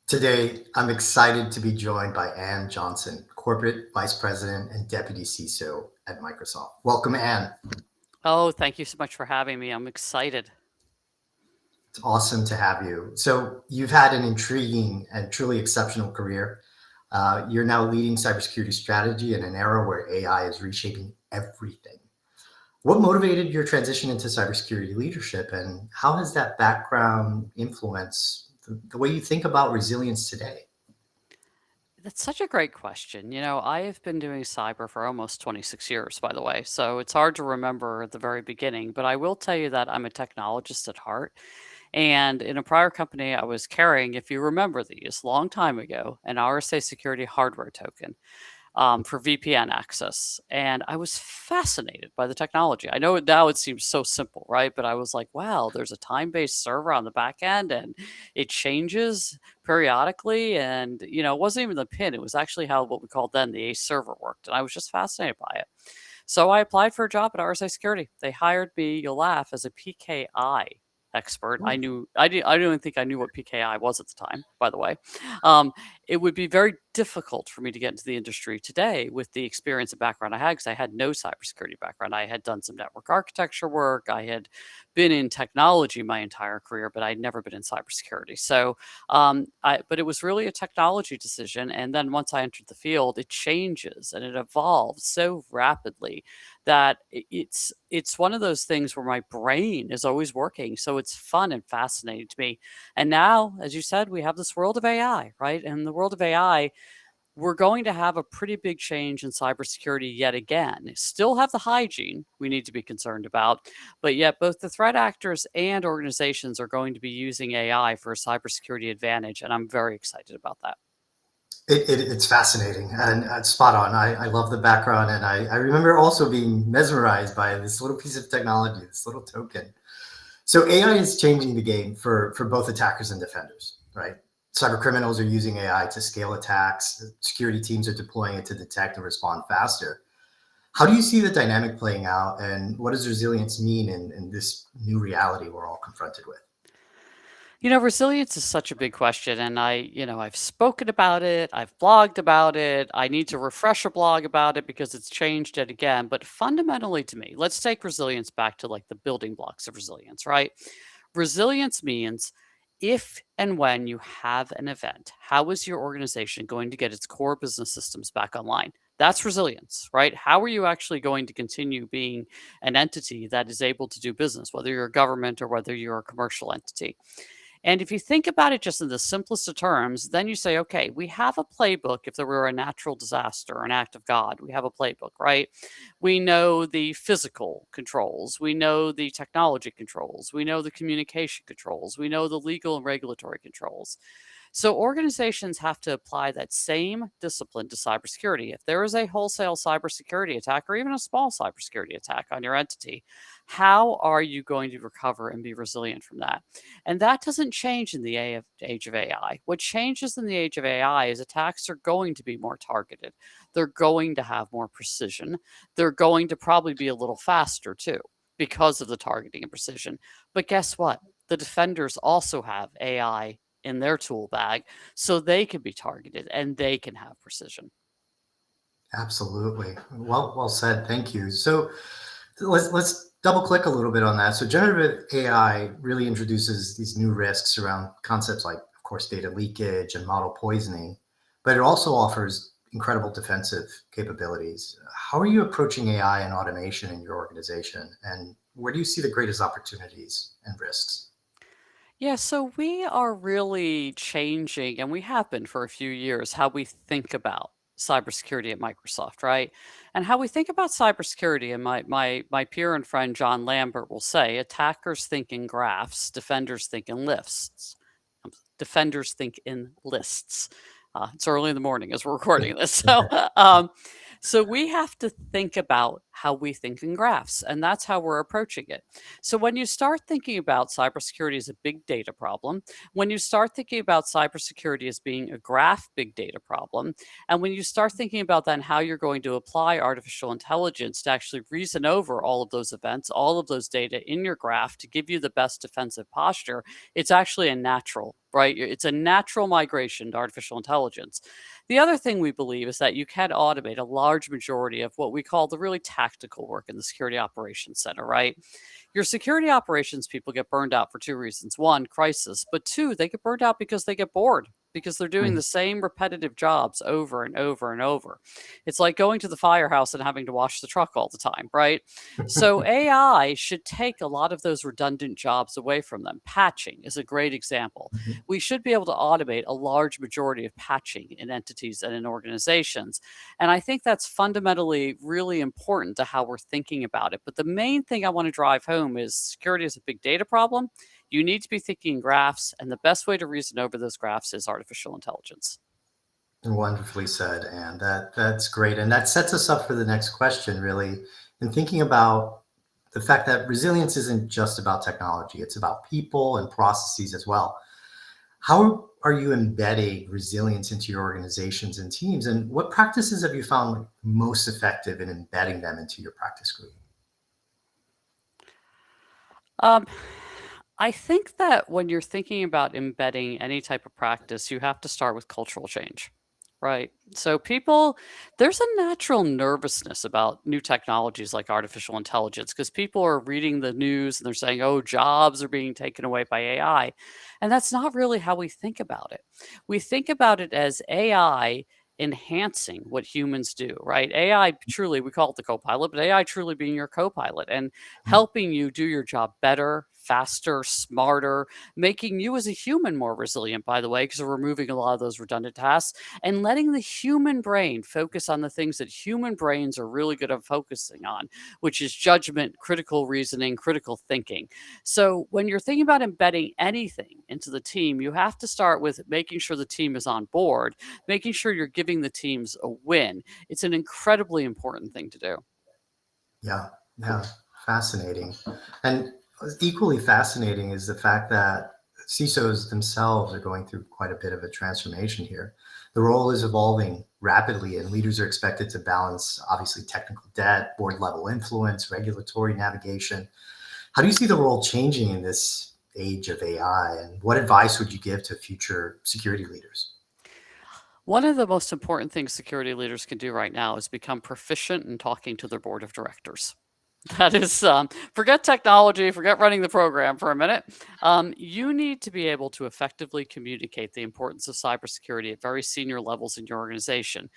Today, I'm excited to be joined by Ann Johnson, Corporate Vice President and Deputy CISO at Microsoft. Welcome, Ann. Oh, thank you so much for having me. I'm excited. It's awesome to have you. So, you've had an intriguing and truly exceptional career. You're now leading cybersecurity strategy in an era where AI is reshaping everything. What motivated your transition into cybersecurity leadership, and how has that background influenced the way you think about resilience today? That's such a great question. I have been doing cyber for almost 26 years, by the way, so it's hard to remember at the very beginning, but I will tell you that I'm a technologist at heart. And in a prior company, I was carrying, if you remember these, long time ago, an RSA security hardware token. For VPN access. And I was fascinated by the technology. I know now it seems so simple, right? But I was like, wow, there's a time based server on the back end and it changes periodically. And, it wasn't even the pin, it was actually how what we called then the ACE server worked. And I was just fascinated by it. So I applied for a job at RSA Security. They hired me, you'll laugh, as a PKI expert. I didn't even think I knew what PKI was at the time, by the way. Um, it would be very difficult for me to get into the industry today with the experience and background I had because I had no cybersecurity background. I had done some network architecture work. I had been in technology my entire career, but I'd never been in cybersecurity. So, but it was really a technology decision. And then once I entered the field, it changes and it evolves so rapidly that it's one of those things where my brain is always working. So it's fun and fascinating to me. And now, as you said, we have this world of AI, right? And in the world of AI, we're going to have a pretty big change in cybersecurity yet again. Still have the hygiene we need to be concerned about, but yet both the threat actors and organizations are going to be using AI for a cybersecurity advantage. And I'm very excited about that. It's fascinating and spot on. I love the background, and I remember also being mesmerized by this little piece of technology, this little token. So AI is changing the game for both attackers and defenders, right? Cyber criminals are using AI to scale attacks. Security teams are deploying it to detect and respond faster. How do you see the dynamic playing out, and what does resilience mean in this new reality we're all confronted with? Resilience is such a big question, and I've spoken about it, I've blogged about it. I need to refresh a blog about it because it's changed it again. But fundamentally, to me, let's take resilience back to like the building blocks of resilience, right? Resilience means if and when you have an event, how is your organization going to get its core business systems back online? That's resilience, right? How are you actually going to continue being an entity that is able to do business, whether you're a government or whether you're a commercial entity? And if you think about it just in the simplest of terms, then you say, okay, we have a playbook. If there were a natural disaster or an act of God, we have a playbook, right? We know the physical controls, we know the technology controls, we know the communication controls, we know the legal and regulatory controls. So organizations have to apply that same discipline to cybersecurity. If there is a wholesale cybersecurity attack or even a small cybersecurity attack on your entity, how are you going to recover and be resilient from that? And that doesn't change in the age of AI. What changes in the age of AI is attacks are going to be more targeted. They're going to have more precision. They're going to probably be a little faster too because of the targeting and precision. But guess what? The defenders also have AI in their tool bag so they can be targeted and they can have precision. Absolutely. Well said. Thank you. So let's double click a little bit on that. So generative AI really introduces these new risks around concepts like, of course, data leakage and model poisoning, but it also offers incredible defensive capabilities. How are you approaching AI and automation in your organization, and where do you see the greatest opportunities and risks? Yeah, so we are really changing, and we have been for a few years, how we think about cybersecurity at Microsoft, right? And how we think about cybersecurity, and my peer and friend John Lambert will say, attackers think in graphs, defenders think in lists. Defenders think in lists. It's early in the morning as we're recording this. So, So we have to think about how we think in graphs, and that's how we're approaching it. So when you start thinking about cybersecurity as a big data problem, when you start thinking about cybersecurity as being a graph big data problem, and when you start thinking about then how you're going to apply artificial intelligence to actually reason over all of those events, all of those data in your graph to give you the best defensive posture, it's actually a natural, right? It's a natural migration to artificial intelligence. The other thing we believe is that you can automate a large majority of what we call the really tactical work in the security operations center, right? Your security operations people get burned out for two reasons. One, crisis, but two, they get burned out because they get bored. Because they're doing the same repetitive jobs over and over and over. It's like going to the firehouse and having to wash the truck all the time, right? So AI should take a lot of those redundant jobs away from them. Patching is a great example. We should be able to automate a large majority of patching in entities and in organizations. And I think that's fundamentally really important to how we're thinking about it. But the main thing I want to drive home is security is a big data problem. You need to be thinking graphs, and the best way to reason over those graphs is artificial intelligence. Wonderfully said, and that's great. And that sets us up for the next question, really, in thinking about the fact that resilience isn't just about technology, it's about people and processes as well. How are you embedding resilience into your organizations and teams? And what practices have you found most effective in embedding them into your practice group? Um, I think that when you're thinking about embedding any type of practice, you have to start with cultural change, right? So, people, there's a natural nervousness about new technologies like artificial intelligence because people are reading the news and they're saying, oh, jobs are being taken away by AI. And that's not really how we think about it. We think about it as AI enhancing what humans do, right? AI truly, we call it the co pilot, but AI truly being your co pilot and helping you do your job better, faster, smarter, making you as a human more resilient, by the way, because we're removing a lot of those redundant tasks and letting the human brain focus on the things that human brains are really good at focusing on, which is judgment, critical reasoning, critical thinking. So when you're thinking about embedding anything into the team, you have to start with making sure the team is on board, making sure you're giving the teams a win. It's an incredibly important thing to do. Yeah, yeah, fascinating. And equally fascinating is the fact that CISOs themselves are going through quite a bit of a transformation here. The role is evolving rapidly, and leaders are expected to balance obviously technical debt, board level influence, regulatory navigation. How do you see the role changing in this age of AI? And what advice would you give to future security leaders? One of the most important things security leaders can do right now is become proficient in talking to their board of directors. That is, forget technology, forget running the program for a minute. You need to be able to effectively communicate the importance of cybersecurity at very senior levels in your organization.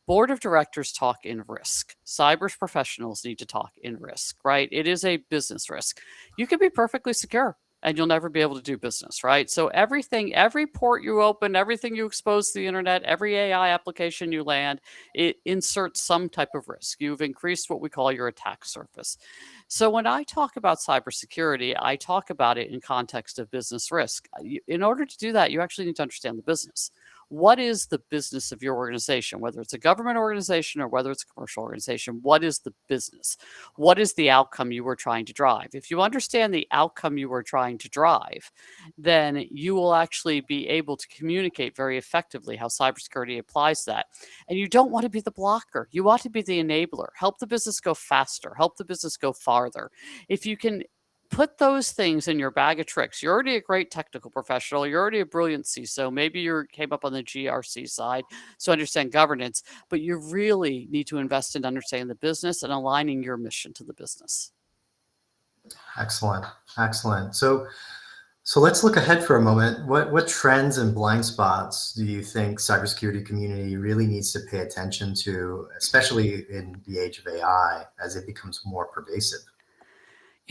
Board of directors talk in risk. Cyber professionals need to talk in risk, right? It is a business risk. You can be perfectly secure and you'll never be able to do business, right? So everything, every port you open, everything you expose to the internet, every AI application you land, it inserts some type of risk. You've increased what we call your attack surface. So when I talk about cybersecurity, I talk about it in context of business risk. In order to do that, you actually need to understand the business. What is the business of your organization, whether it's a government organization or whether it's a commercial organization? What is the business? What is the outcome you were trying to drive? If you understand the outcome you were trying to drive, then you will actually be able to communicate very effectively how cybersecurity applies that. And you don't want to be the blocker. You want to be the enabler. Help the business go faster. Help the business go farther. If you can put those things in your bag of tricks, you're already a great technical professional. You're already a brilliant CISO. Maybe you came up on the GRC side, so understand governance, but you really need to invest in understanding the business and aligning your mission to the business. Excellent, excellent. So let's look ahead for a moment. What trends and blind spots do you think cybersecurity community really needs to pay attention to, especially in the age of AI as it becomes more pervasive?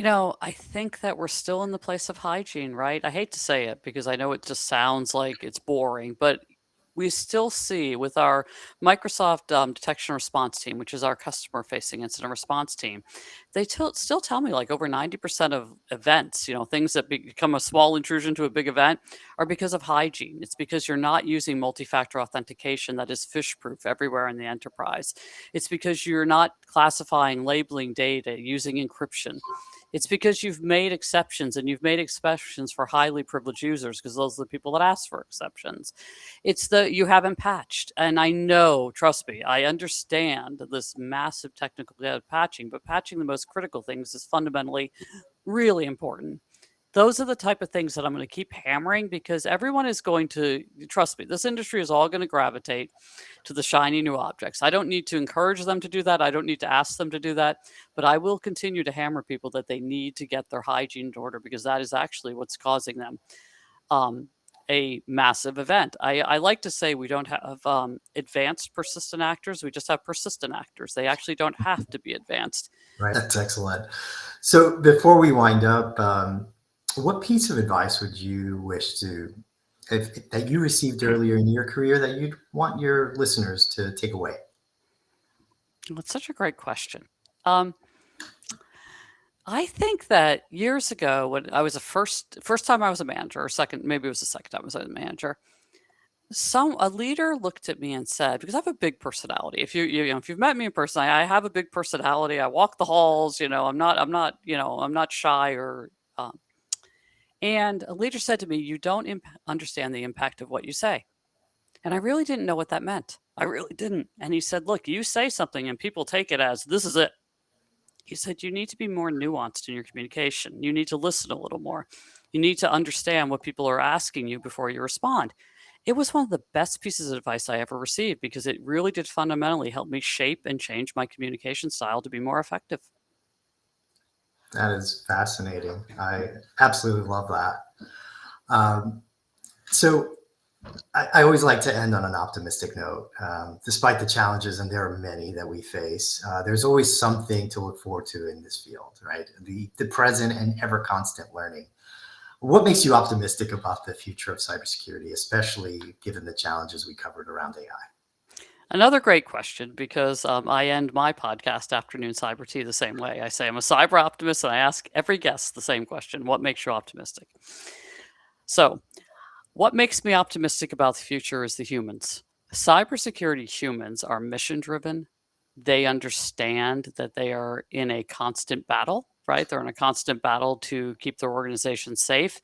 I think that we're still in the place of hygiene, right? I hate to say it because I know it just sounds like it's boring, but we still see with our Microsoft detection response team, which is our customer facing incident response team, they still tell me like over 90% of events, things that become a small intrusion to a big event are because of hygiene. It's because you're not using multi-factor authentication that is phish proof everywhere in the enterprise. It's because you're not classifying, labeling data using encryption. It's because you've made exceptions, and you've made exceptions for highly privileged users because those are the people that ask for exceptions. It's you haven't patched. And I know, trust me, I understand this massive technical patching, but patching the most critical things is fundamentally really important. Those are the type of things that I'm going to keep hammering, because everyone is going to, trust me, this industry is all going to gravitate to the shiny new objects. I don't need to encourage them to do that. I don't need to ask them to do that. But I will continue to hammer people that they need to get their hygiene in order, because that is actually what's causing them a massive event. I like to say we don't have advanced persistent actors. We just have persistent actors. They actually don't have to be advanced. Right. That's excellent. So before we wind up, what piece of advice would you wish to, that you received earlier in your career, that you'd want your listeners to take away? That's such a great question. I think that years ago, when I was first time I was a manager, or second, maybe it was the second time I was a manager, a leader looked at me and said, because I have a big personality. If if you've met me in person, I have a big personality. I walk the halls. I'm not shy or. And a leader said to me, "You don't understand the impact of what you say." And I really didn't know what that meant. I really didn't. And he said, "Look, you say something and people take it as this is it." He said, "You need to be more nuanced in your communication. You need to listen a little more. You need to understand what people are asking you before you respond." It was one of the best pieces of advice I ever received, because it really did fundamentally help me shape and change my communication style to be more effective. That is fascinating. I absolutely love that. So I always like to end on an optimistic note. Despite the challenges, and there are many that we face, there's always something to look forward to in this field, right? The present and ever constant learning. What makes you optimistic about the future of cybersecurity, especially given the challenges we covered around AI? Another great question, because I end my podcast, Afternoon Cyber Tea, the same way. I say I'm a cyber optimist, and I ask every guest the same question: what makes you optimistic? So, what makes me optimistic about the future is the humans. Cybersecurity humans are mission driven. They understand that they are in a constant battle, right? They're in a constant battle to keep their organization safe.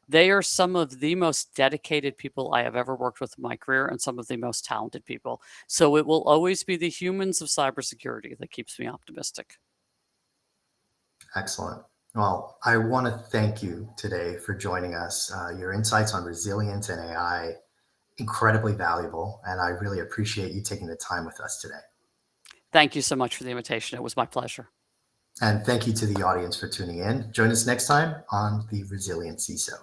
They are some of the most dedicated people I have ever worked with in my career, and some of the most talented people. So it will always be the humans of cybersecurity that keeps me optimistic. Excellent. Well, I want to thank you today for joining us. Your insights on resilience and AI, incredibly valuable, and I really appreciate you taking the time with us today. Thank you so much for the invitation. It was my pleasure. And thank you to the audience for tuning in. Join us next time on the Resilient CISO.